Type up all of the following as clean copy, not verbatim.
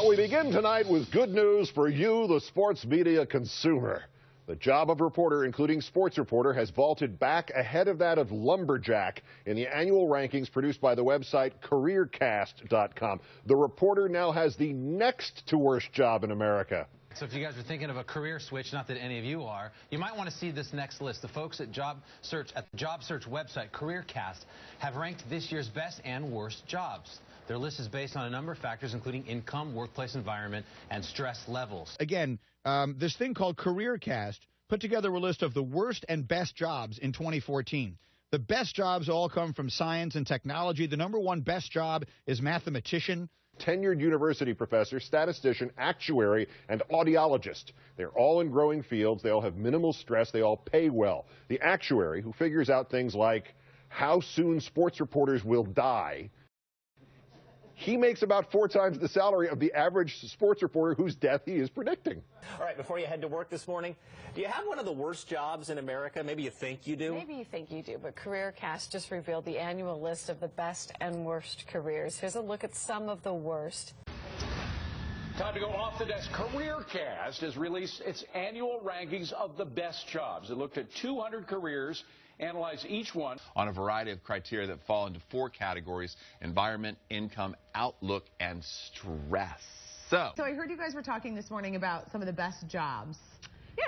But we begin tonight with good news for you, the sports media consumer. The job of reporter, including sports reporter, has vaulted back ahead of that of lumberjack in the annual rankings produced by the website CareerCast.com. The reporter now has the next to worst job in America. So if you guys are thinking of a career switch, not that any of you are, you might want to see this next list. The folks at the job search website CareerCast have ranked this year's best and worst jobs. Their list is based on a number of factors, including income, workplace environment, and stress levels. Again, this thing called CareerCast put together a list of the worst and best jobs in 2014. The best jobs all come from science and technology. The number one best job is mathematician. Tenured university professor, statistician, actuary, and audiologist. They're all in growing fields. They all have minimal stress. They all pay well. The actuary, who figures out things like how soon sports reporters will die, he makes about 4 times the salary of the average sports reporter whose death he is predicting. All right, before you head to work this morning, do you have one of the worst jobs in America? Maybe you think you do. Maybe you think you do, but CareerCast just revealed the annual list of the best and worst careers. Here's a look at some of the worst. Time to go off the desk. CareerCast has released its annual rankings of the best jobs. It looked at 200 careers, analyzed each one on a variety of criteria that fall into 4 categories: environment, income, outlook, and stress. So I heard you guys were talking this morning about some of the best jobs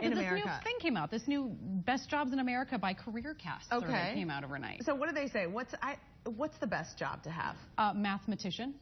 in America. This new thing came out, this new Best Jobs in America by CareerCast survey came out overnight. So what do they say? What's the best job to have? Mathematician.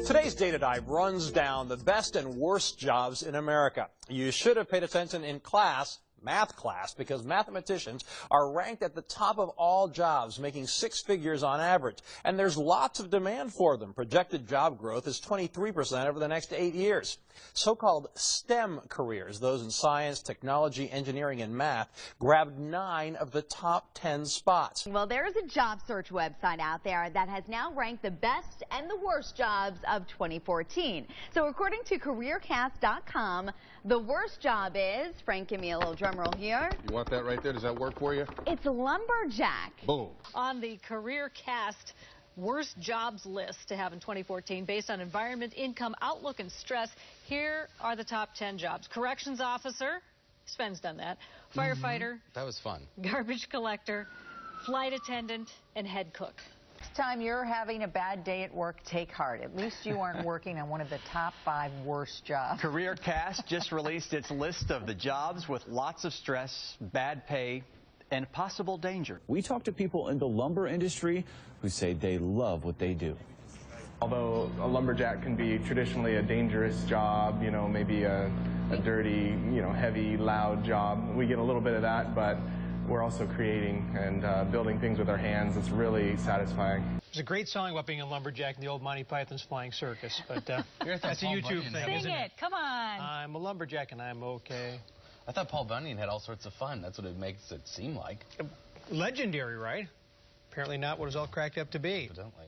Today's Data Dive runs down the best and worst jobs in America. You should have paid attention in class, math class, because mathematicians are ranked at the top of all jobs, making 6 figures on average. And there's lots of demand for them. Projected job growth is 23% over the next 8 years. So-called STEM careers, those in science, technology, engineering, and math, grabbed 9 of the top 10 spots. Well, there is a job search website out there that has now ranked the best and the worst jobs of 2014. So according to CareerCast.com, the worst job is, Frank, give me a little drum roll here. You want that right there? Does that work for you? It's a lumberjack. Boom. On the CareerCast worst jobs list to have in 2014 based on environment, income, outlook, and stress, here are the top 10 jobs. Corrections officer, Sven's done that. Firefighter. That was fun. Garbage collector, flight attendant, and head cook. Next time you're having a bad day at work, take heart. At least you aren't working on one of the top 5 worst jobs. CareerCast just released its list of the jobs with lots of stress, bad pay, and possible danger. We talk to people in the lumber industry who say they love what they do. Although a lumberjack can be traditionally a dangerous job, you know, maybe a dirty, you know, heavy, loud job. We get a little bit of that, but we're also creating and building things with our hands. It's really satisfying. There's a great song about being a lumberjack in the old Monty Python's Flying Circus, but that's a YouTube thing, isn't it? Come on. I'm a lumberjack and I'm okay. I thought Paul Bunyan had all sorts of fun. That's what it makes it seem like. Legendary, right? Apparently not what it's all cracked up to be. Evidently.